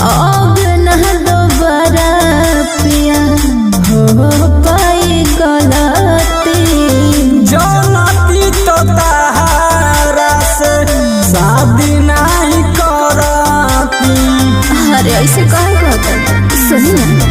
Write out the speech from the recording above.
अब न दोबारा पिया हो पाई गलती। जनती तो तारा से शादी नहीं करती। अरे ऐसे कहे कहता सुनिए